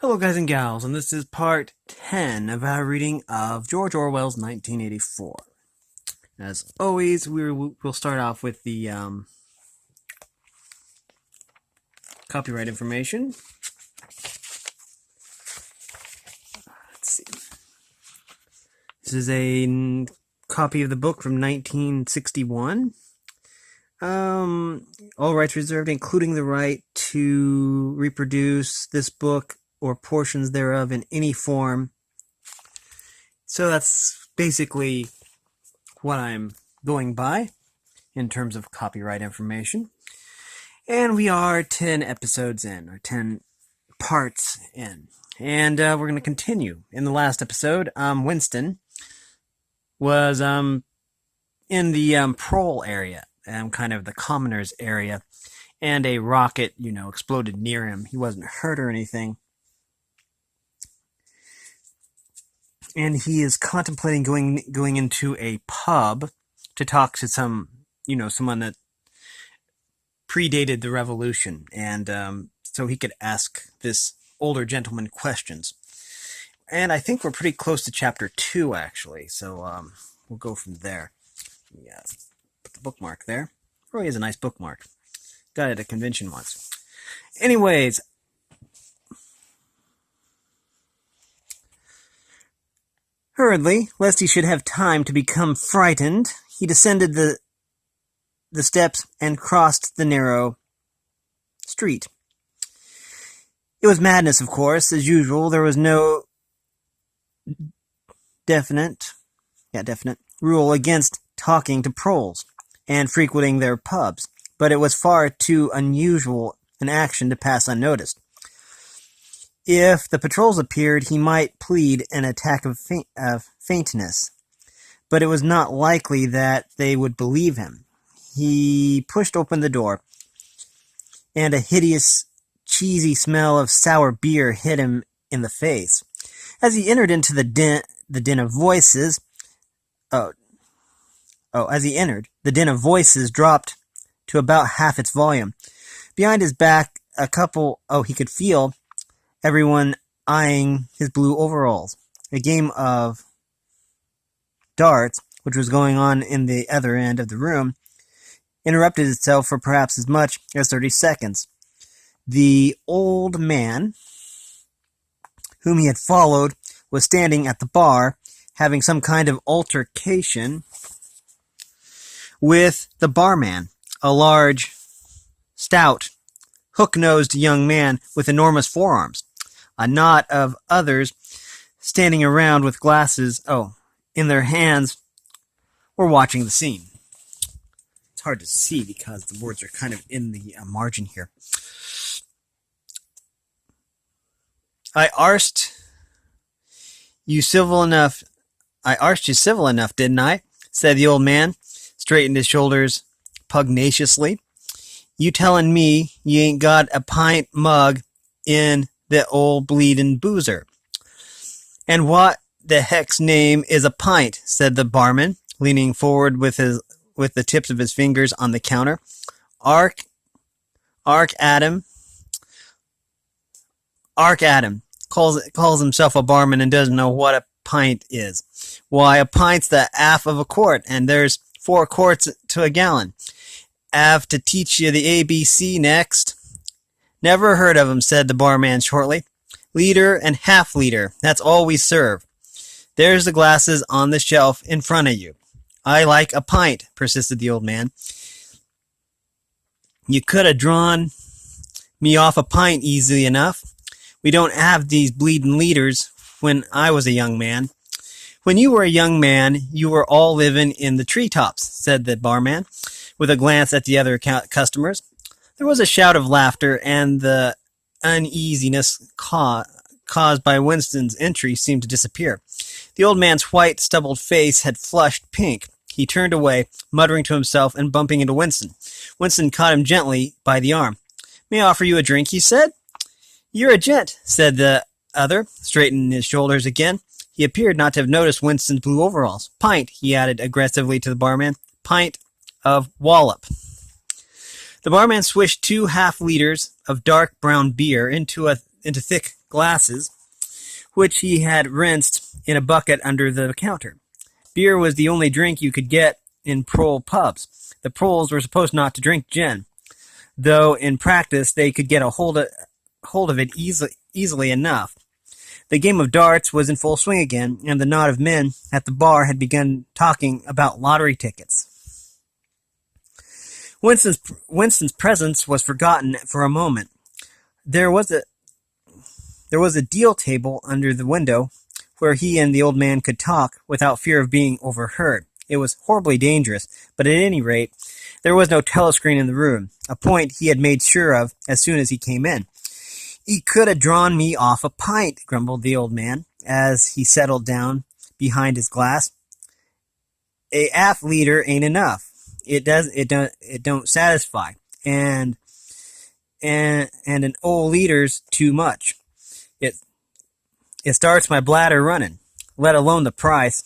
Hello guys and gals, and this is part 10 of our reading of George Orwell's 1984. As always, we'll start off with the copyright information. Let's see. This is a copy of the book from 1961. All rights reserved, including the right to reproduce this book or portions thereof in any form. So that's basically what I'm going by in terms of copyright information. And we are 10 episodes in, or 10 parts in. And we're going to continue. In the last episode, Winston was in the prole area, kind of the commoners area, and a rocket, exploded near him. He wasn't hurt or anything. And he is contemplating going into a pub to talk to someone that predated the revolution, and so he could ask this older gentleman questions. And I think we're pretty close to chapter 2, actually, so we'll go from there. Yeah, put the bookmark there. Really is a nice bookmark. Got it at a convention once. Anyways, hurriedly, lest he should have time to become frightened, he descended the steps and crossed the narrow street. It was madness, of course. As usual, there was no definite rule against talking to proles and frequenting their pubs, but it was far too unusual an action to pass unnoticed. If the patrols appeared, he might plead an attack of faintness, but it was not likely that they would believe him. He pushed open the door, and a hideous, cheesy smell of sour beer hit him in the face. As he entered into the din of voices, the din of voices dropped to about half its volume. Behind his back, he could feel everyone eyeing his blue overalls. A game of darts, which was going on in the other end of the room, interrupted itself for perhaps as much as 30 seconds. The old man, whom he had followed, was standing at the bar, having some kind of altercation with the barman, a large, stout, hook-nosed young man with enormous forearms. A knot of others standing around with glasses, in their hands, were watching the scene. It's hard to see because the words are kind of in the margin here. I arsed you civil enough, didn't I? Said the old man, straightened his shoulders pugnaciously. You tellin' me you ain't got a pint mug in the old bleedin' boozer. And what the heck's name is a pint? Said the barman, leaning forward with the tips of his fingers on the counter. Ark Adam calls himself a barman and doesn't know what a pint is. Why, a pint's the half of a quart, and there's 4 quarts to a gallon. Have to teach you the ABC next. Never heard of 'em, said the barman shortly. Liter and half-liter, that's all we serve. There's the glasses on the shelf in front of you. I like a pint, persisted the old man. You could have drawn me off a pint easily enough. We don't have these bleedin' liters when I was a young man. When you were a young man, you were all living in the treetops, said the barman, with a glance at the other customers. There was a shout of laughter, and the uneasiness caused by Winston's entry seemed to disappear. The old man's white, stubbled face had flushed pink. He turned away, muttering to himself and bumping into Winston. Winston caught him gently by the arm. May I offer you a drink, he said. You're a gent, said the other, straightening his shoulders again. He appeared not to have noticed Winston's blue overalls. Pint, he added aggressively to the barman. Pint of wallop. The barman swished 2 half liters of dark brown beer into into thick glasses, which he had rinsed in a bucket under the counter. Beer was the only drink you could get in prole pubs. The proles were supposed not to drink gin, though in practice they could get a hold of it easily enough. The game of darts was in full swing again, and the knot of men at the bar had begun talking about lottery tickets. Winston's presence was forgotten for a moment. There was a deal table under the window where he and the old man could talk without fear of being overheard. It was horribly dangerous, but at any rate, there was no telescreen in the room, a point he had made sure of as soon as he came in. "He could have drawn me off a pint," grumbled the old man, as he settled down behind his glass. "A half liter ain't enough. It don't satisfy, and an old liter's too much. It starts my bladder running, let alone the price."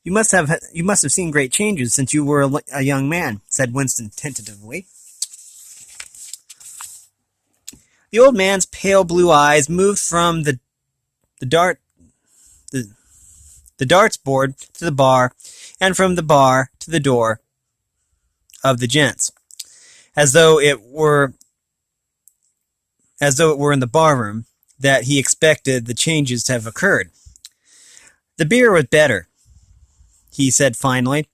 You must have seen great changes since you were a young man," said Winston tentatively. The old man's pale blue eyes moved from the darts board to the bar, and from the bar to the door of the gents, as though it were in the barroom that he expected the changes to have occurred. "The beer was better," he said finally,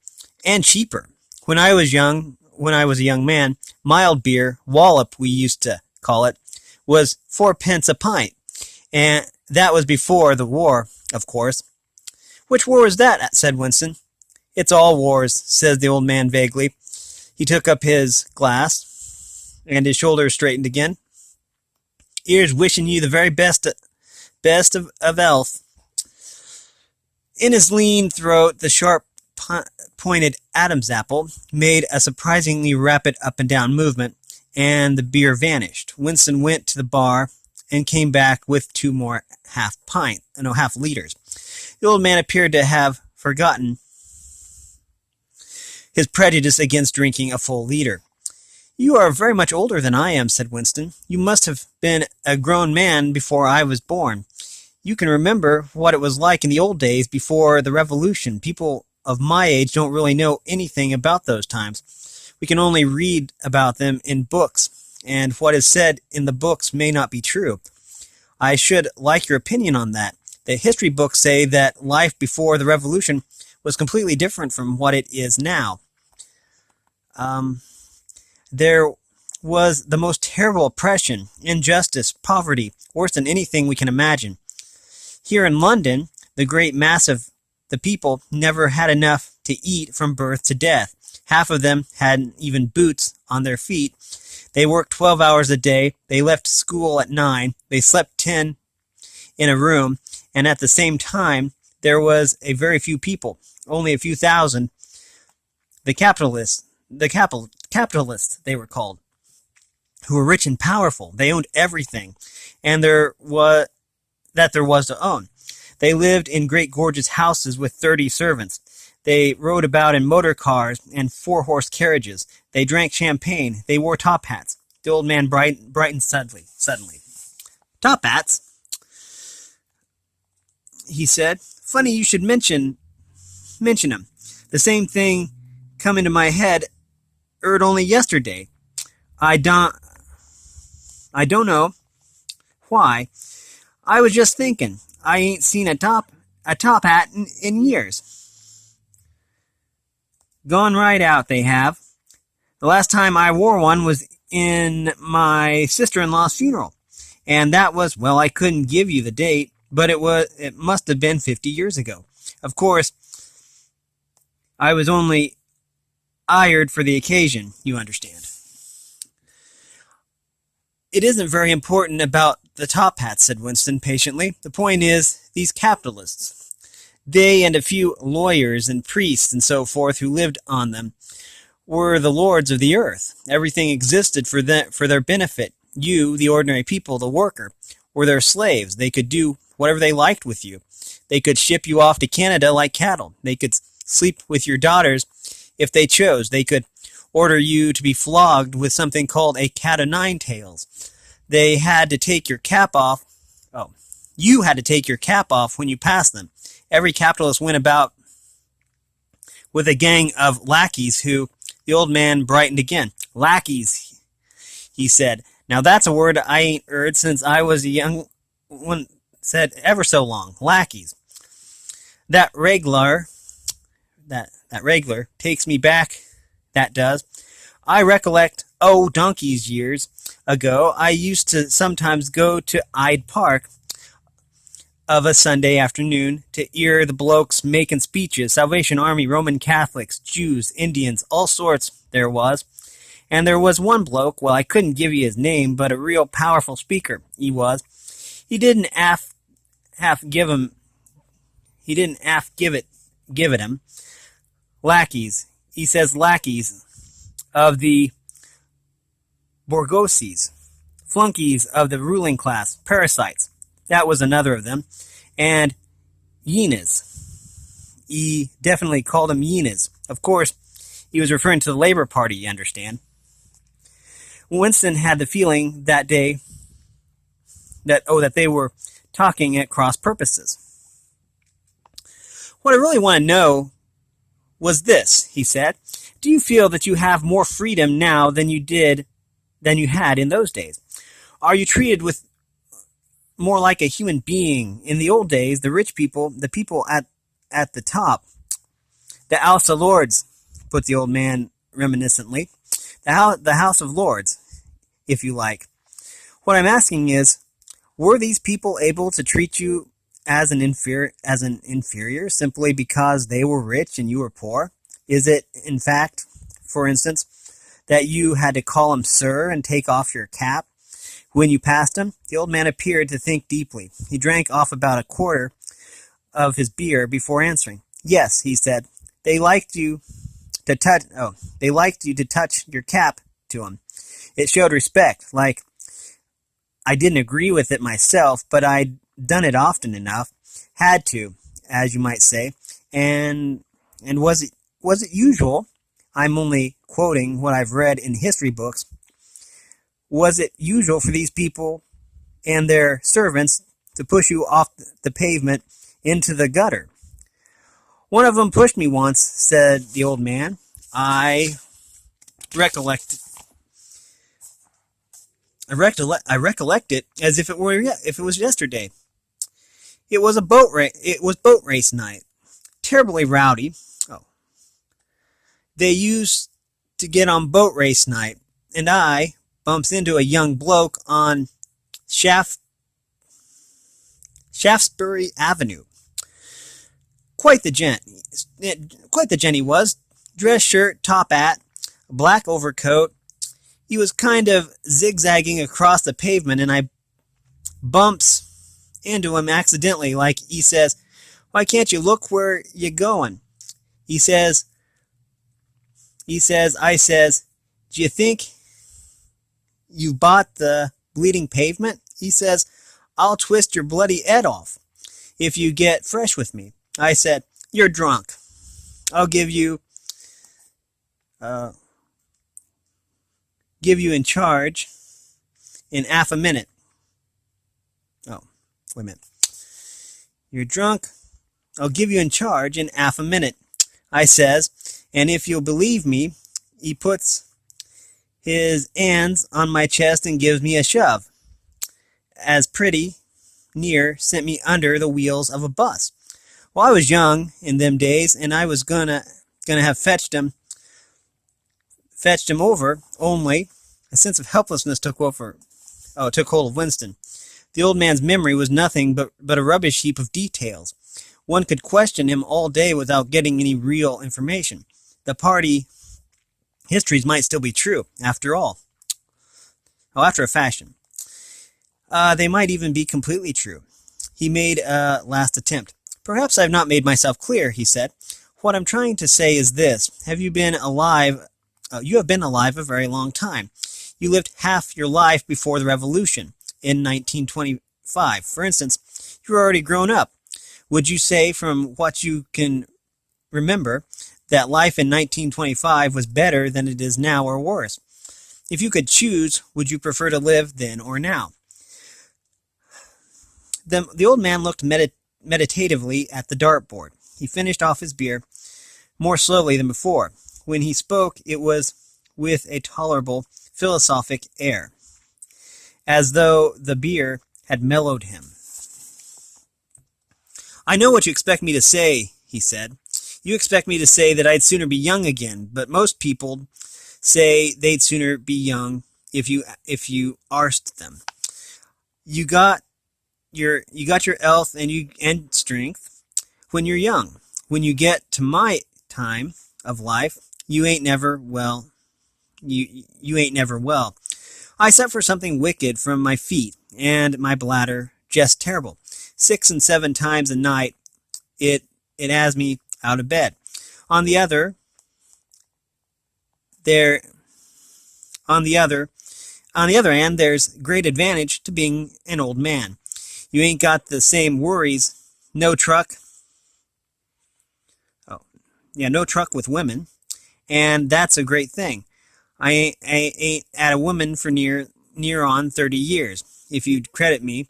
"and cheaper. When I was a young man, mild beer, wallop we used to call it, was 4 pence a pint, and that was before the war, of course." "Which war was that?" said Winston. "It's all wars," said the old man vaguely. He took up his glass, and his shoulders straightened again. "Here's wishing you the very best of health." In his lean throat, the sharp-pointed Adam's apple made a surprisingly rapid up-and-down movement, and the beer vanished. Winston went to the bar and came back with 2 more half liters. The old man appeared to have forgotten his prejudice against drinking a full liter. "You are very much older than I am," said Winston. "You must have been a grown man before I was born. You can remember what it was like in the old days before the Revolution. People of my age don't really know anything about those times. We can only read about them in books, and what is said in the books may not be true. I should like your opinion on that. The history books say that life before the Revolution was completely different from what it is now. There was the most terrible oppression, injustice, poverty, worse than anything we can imagine. Here in London, the great mass of the people never had enough to eat from birth to death. Half of them hadn't even boots on their feet. They worked 12 hours a day. They left school at 9. They slept 10 in a room. And at the same time, there was a very few people, only a few thousand, the capitalists, they were called, who were rich and powerful. They owned everything, and there was to own. They lived in great gorgeous houses with 30 servants. They rode about in motor cars and 4-horse carriages. They drank champagne. They wore top hats. The old man brightened suddenly. "Top hats?" he said. "Funny you should mention them. The same thing come into my head only yesterday. I don't know why. I was just thinking. I ain't seen a top hat in years. Gone right out, they have. The last time I wore one was in my sister-in-law's funeral, and that was, well, I couldn't give you the date, but it must have been 50 years ago. Of course, I was only hired for the occasion, you understand." "It isn't very important about the top hats," said Winston patiently. "The point is, these capitalists, they and a few lawyers and priests and so forth who lived on them, were the lords of the earth. Everything existed for their benefit. You, the ordinary people, the worker, were their slaves. They could do whatever they liked with you. They could ship you off to Canada like cattle. They could sleep with your daughters if they chose. They could order you to be flogged with something called a cat o' nine tails. They had to take your cap off You had to take your cap off when you passed them. Every capitalist went about with a gang of lackeys who, the old man brightened again. Lackeys, he said. Now that's a word I ain't heard since I was a young one, said ever so long. Lackeys. That reg'lar takes me back, that does. I recollect, donkeys years ago, I used to sometimes go to Hyde Park of a Sunday afternoon to hear the blokes making speeches, Salvation Army, Roman Catholics, Jews, Indians, all sorts there was. And there was one bloke, well, I couldn't give you his name, but a real powerful speaker he was. He didn't half give it him. Lackeys. He says lackeys of the bourgeoisies, flunkies of the ruling class, parasites. That was another of them. And hyenas. He definitely called them hyenas. Of course, he was referring to the Labor Party, you understand. Winston had the feeling that day that they were talking at cross purposes. What I really want to know was this, he said. Do you feel that you have more freedom now than you had in those days? Are you treated with more like a human being? In the old days, the rich people, the people at the top, the House of Lords, put the old man reminiscently, the House of Lords, if you like. What I'm asking is, were these people able to treat you as an inferior simply because they were rich and you were poor? Is it, in fact, for instance, that you had to call him sir and take off your cap when you passed him? The old man appeared to think deeply. He drank off about a quarter of his beer before answering. Yes, he said. They liked you to touch your cap to him. It showed respect. Like, I didn't agree with it myself, but I'd done it often enough. Had to, as you might say. And was it usual? I'm only quoting what I've read in history books. Was it usual for these people and their servants to push you off the pavement into the gutter? One of them pushed me once, said the old man. I recollect it as if it was yesterday. It was boat race night. Terribly rowdy. They used to get on boat race night, and I bumps into a young bloke on Shaftesbury Avenue. Quite the gent he was. Dress shirt, top hat, black overcoat. He was kind of zigzagging across the pavement, and I bumps into him accidentally, like he says, "Why can't you look where you going?" I says, "Do you think you bought the bleeding pavement?" He says, "I'll twist your bloody head off if you get fresh with me." I said, "You're drunk. I'll give you in charge in half a minute." Oh, wait a minute. "You're drunk. I'll give you in charge in half a minute," I says, and if you'll believe me, he puts his hands on my chest and gives me a shove. As pretty near sent me under the wheels of a bus. Well, I was young in them days, and I was gonna have fetched him over, only a sense of helplessness took hold of Winston. The old man's memory was nothing but a rubbish heap of details. One could question him all day without getting any real information. The party histories might still be true, after all. After a fashion. They might even be completely true. He made a last attempt. "Perhaps I have not made myself clear," he said. "What I'm trying to say is this. You have been alive a very long time. You lived half your life before the Revolution, in 1925. For instance, you're already grown up. Would you say, from what you can remember, that life in 1925 was better than it is now, or worse? If you could choose, would you prefer to live then or now?" The old man looked meditatively at the dartboard. He finished off his beer more slowly than before. When he spoke, it was with a tolerable philosophic air, as though the beer had mellowed him. "I know what you expect me to say," he said. "You expect me to say that I'd sooner be young again, but most people say they'd sooner be young if you asked them. You got your health and strength when you're young. When you get to my time of life, you ain't never well. You ain't never well. I suffer something wicked from my feet, and my bladder just terrible. 6 and 7 times a night it has me out of bed. On the other there on the other hand, there's great advantage to being an old man. You ain't got the same worries. No truck. Oh, yeah, no truck with women, and that's a great thing. I ain't at a woman for near on 30 years, if you'd credit me,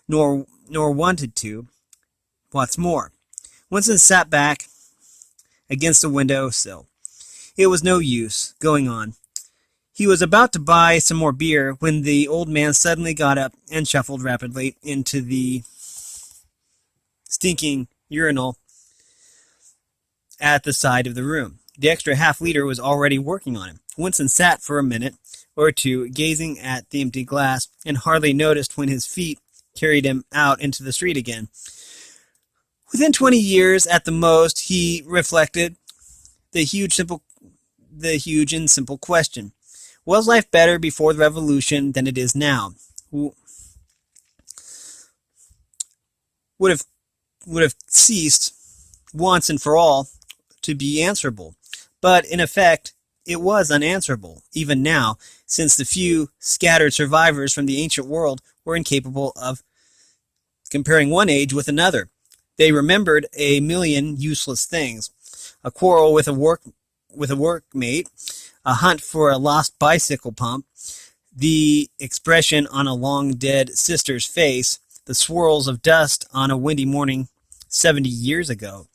nor wanted to. What's more, Winston sat back against the window sill. It was no use going on. He was about to buy some more beer when the old man suddenly got up and shuffled rapidly into the stinking urinal at the side of the room. The extra half-liter was already working on him. Winston sat for a minute or two, gazing at the empty glass, and hardly noticed when his feet carried him out into the street again. Within 20 years, at the most, he reflected the huge and simple question: was life better before the revolution than it is now? Would have ceased once and for all to be answerable. But in effect, it was unanswerable, even now, since the few scattered survivors from the ancient world were incapable of comparing one age with another. They remembered a million useless things: a quarrel with a workmate, a hunt for a lost bicycle pump, the expression on a long-dead sister's face, the swirls of dust on a windy morning 70 years ago.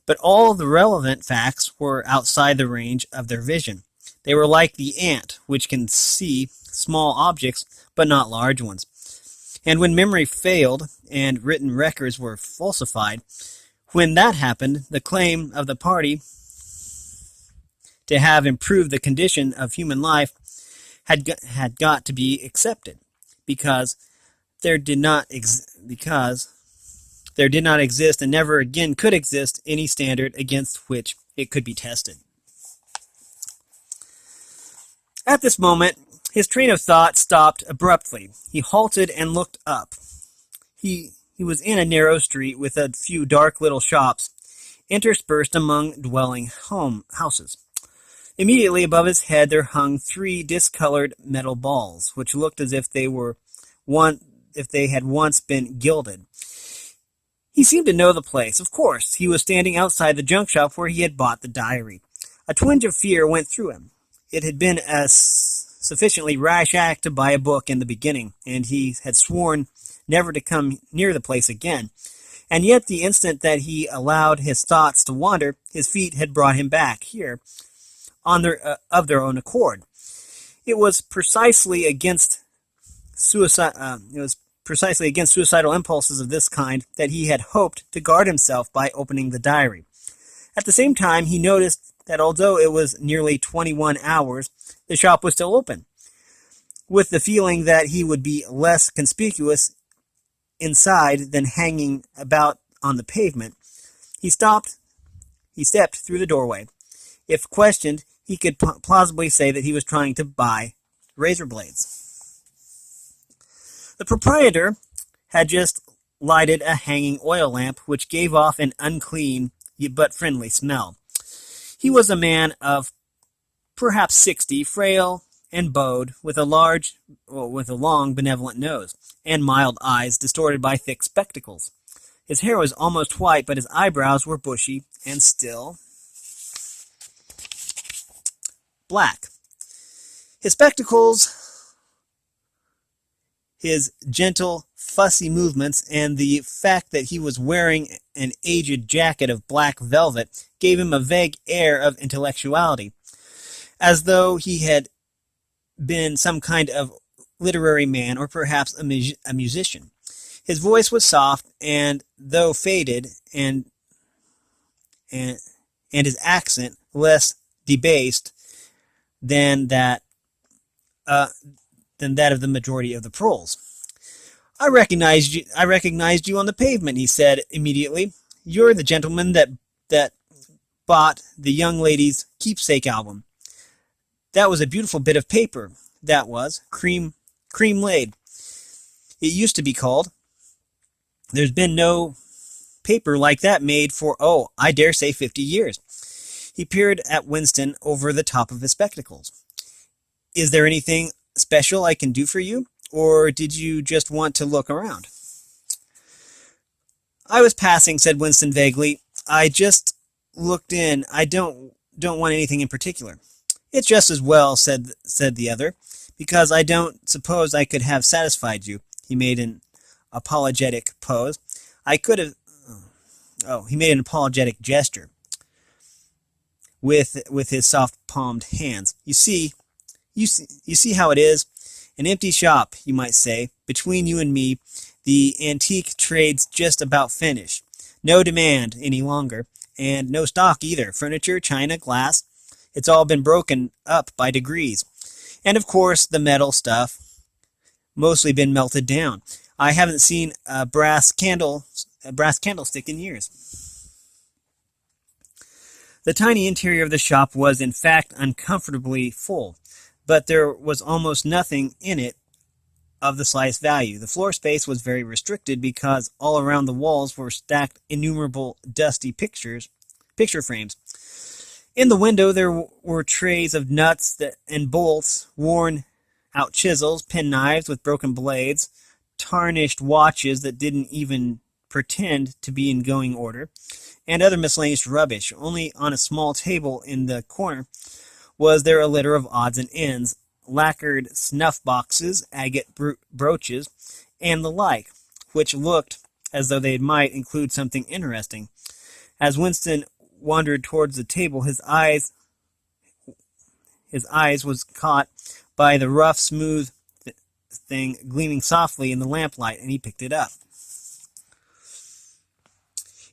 But all the relevant facts were outside the range of their vision. They were like the ant, which can see small objects, but not large ones. And when memory failed and written records were falsified, when that happened, the claim of the party to have improved the condition of human life had got to be accepted, because there did not exist and never again could exist any standard against which it could be tested. At this moment, his train of thought stopped abruptly. He halted and looked up. He was in a narrow street with a few dark little shops interspersed among dwelling houses. Immediately above his head there hung 3 discolored metal balls, which looked as if they had once been gilded. He seemed to know the place. Of course, he was standing outside the junk shop where he had bought the diary. A twinge of fear went through him. It had been a sufficiently rash act to buy a book in the beginning, and he had sworn never to come near the place again. And yet the instant that he allowed his thoughts to wander, his feet had brought him back here of their own accord. It was precisely against suicidal impulses of this kind that he had hoped to guard himself by opening the diary. At the same time, he noticed that although it was nearly 21 hours, the shop was still open. With the feeling that he would be less conspicuous inside than hanging about on the pavement, he stepped through the doorway. If questioned, he could plausibly say that he was trying to buy razor blades. The proprietor had just lighted a hanging oil lamp, which gave off an unclean but friendly smell. He was a man of perhaps 60, frail and bowed, with a long, benevolent nose, and mild eyes distorted by thick spectacles. His hair was almost white, but his eyebrows were bushy and still black. His spectacles, his gentle fussy movements, and the fact that he was wearing an aged jacket of black velvet gave him a vague air of intellectuality, as though he had been some kind of literary man or perhaps a musician. His voice was soft, and though faded, and his accent less debased than that uh, of the majority of the proles. I recognized you on the pavement," he said immediately. "You're the gentleman that bought the young lady's keepsake album. That was a beautiful bit of paper, that was, cream laid, it used to be called. There's been no paper like that made for, oh, I dare say 50 years. He peered at Winston over the top of his spectacles. "Is there anything special I can do for you, or did you just want to look around?" "I was passing," said Winston vaguely. "I just looked in. I don't want anything in particular." "It's just as well," said the other, "because I don't suppose I could have satisfied you." He made an apologetic pose. "I could have..." He made an apologetic gesture with his soft-palmed hands. You see how it is? An empty shop, you might say. Between you and me, the antique trade's just about finished. No demand any longer, and no stock either. Furniture, china, glass, it's all been broken up by degrees. And of course, the metal stuff, mostly been melted down. I haven't seen a brass candlestick in years." The tiny interior of the shop was in fact uncomfortably full, but there was almost nothing in it of the slightest value. The floor space was very restricted because all around the walls were stacked innumerable dusty picture frames. In the window there were trays of nuts and bolts, worn-out chisels, penknives with broken blades, tarnished watches that didn't even pretend to be in going order, and other miscellaneous rubbish. Only on a small table in the corner was there a litter of odds and ends, lacquered snuff boxes, agate brooches, and the like, which looked as though they might include something interesting. As Winston wandered towards the table, his eyes was caught by the rough, smooth thing gleaming softly in the lamplight, and he picked it up.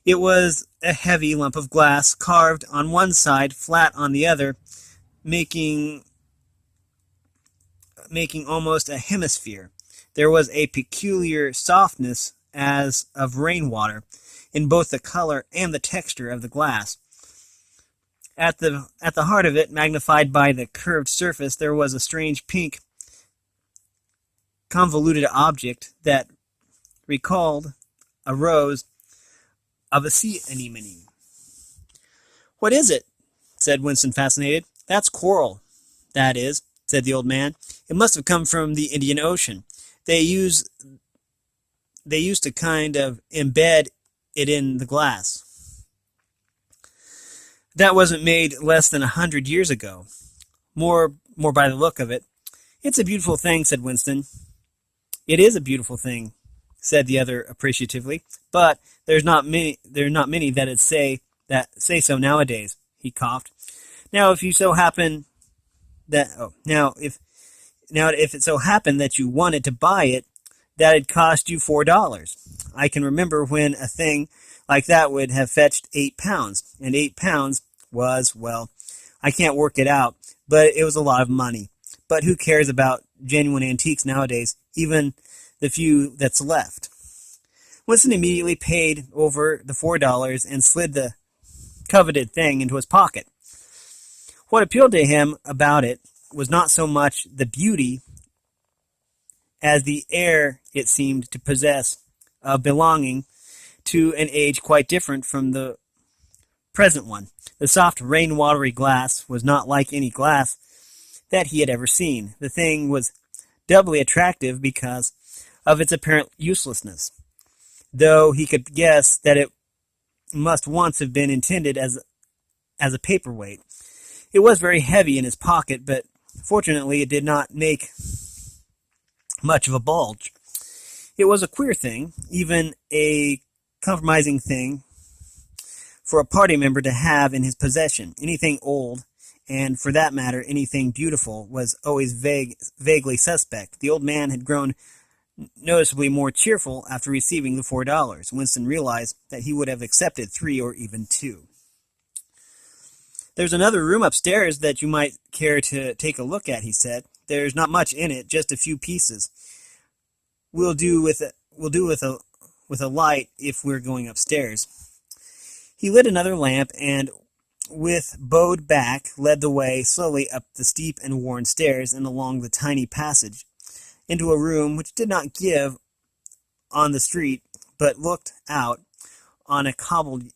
It was a heavy lump of glass, carved on one side, flat on the other, making almost a hemisphere. There was a peculiar softness as of rainwater in both the color and the texture of the glass. At the heart of it, magnified by the curved surface, there was a strange pink, convoluted object that recalled a rose of a sea anemone. "What is it?" said Winston, fascinated. "That's coral, that is," said the old man. "It must have come from the Indian Ocean. They used to kind of embed it in the glass. That wasn't made less than 100 years ago. More by the look of it." "It's a beautiful thing," said Winston. "It is a beautiful thing," said the other appreciatively, "but there are not many that say so nowadays." He coughed. Now if it so happened that you wanted to buy it, that'd cost you $4. I can remember when a thing like that would have fetched £8, and £8 was, well, I can't work it out, but it was a lot of money. But who cares about genuine antiques nowadays, even the few that's left?" Winston immediately paid over the $4 and slid the coveted thing into his pocket. What appealed to him about it was not so much the beauty as the air it seemed to possess of belonging to an age quite different from the present one. The soft, rain-watery glass was not like any glass that he had ever seen. The thing was doubly attractive because of its apparent uselessness, though he could guess that it must once have been intended as a paperweight. It was very heavy in his pocket, but fortunately it did not make much of a bulge. It was a queer thing, even a compromising thing for a party member to have in his possession. Anything old, and for that matter, anything beautiful, was always vaguely suspect. The old man had grown noticeably more cheerful after receiving the $4. Winston realized that he would have accepted 3 or even 2. "There's another room upstairs that you might care to take a look at," he said. "There's not much in it, just a few pieces. We'll do with a light if we're going upstairs." He lit another lamp and, with bowed back, led the way slowly up the steep and worn stairs and along the tiny passage, into a room which did not give on the street, but looked out on a cobbled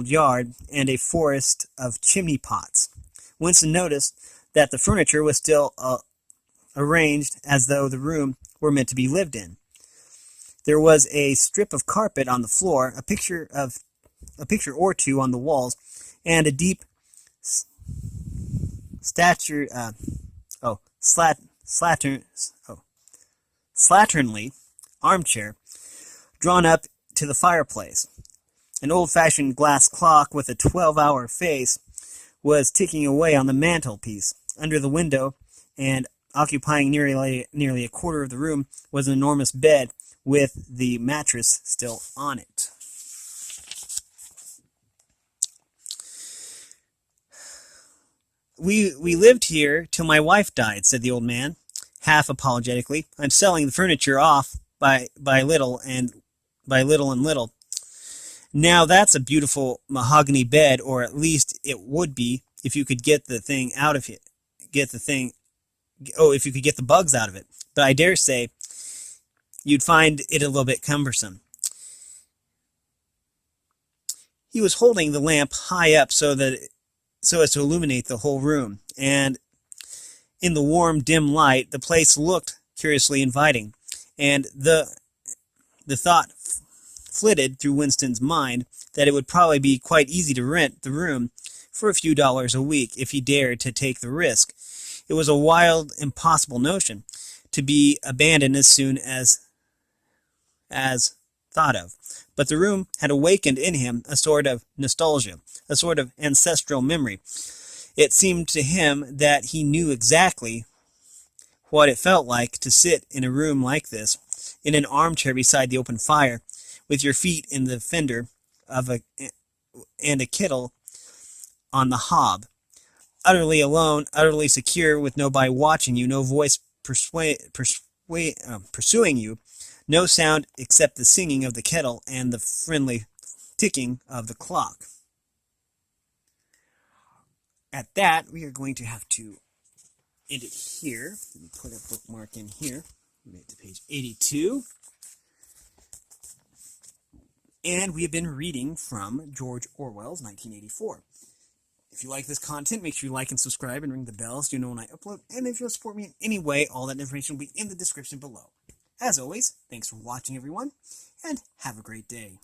yard and a forest of chimney pots. Winston noticed that the furniture was still arranged as though the room were meant to be lived in. There was a strip of carpet on the floor, a picture or two on the walls, and a deep slatternly armchair drawn up to the fireplace. An old-fashioned glass clock with a 12-hour face was ticking away on the mantelpiece. Under the window, and occupying nearly a quarter of the room, was an enormous bed with the mattress still on it. We lived here till my wife died," said the old man, half apologetically. "I'm selling the furniture off by little and little. Now that's a beautiful mahogany bed, or at least it would be if you could get the thing out of it. If you could get the bugs out of it. But I dare say you'd find it a little bit cumbersome." He was holding the lamp high up so as to illuminate the whole room, and in the warm, dim light, the place looked curiously inviting, and the thought flitted through Winston's mind that it would probably be quite easy to rent the room for a few dollars a week if he dared to take the risk. It was a wild, impossible notion, to be abandoned as soon as thought of. But the room had awakened in him a sort of nostalgia, a sort of ancestral memory. It seemed to him that he knew exactly what it felt like to sit in a room like this, in an armchair beside the open fire, with your feet in the fender and a kettle on the hob, utterly alone, utterly secure, with nobody watching you, no voice pursuing you, no sound except the singing of the kettle and the friendly ticking of the clock. At that, we are going to have to end it here. Let me put a bookmark in here. Make it to page 82. And we have been reading from George Orwell's 1984. If you like this content, make sure you like and subscribe and ring the bell so you know when I upload. And if you'll support me in any way, all that information will be in the description below. As always, thanks for watching, everyone, and have a great day.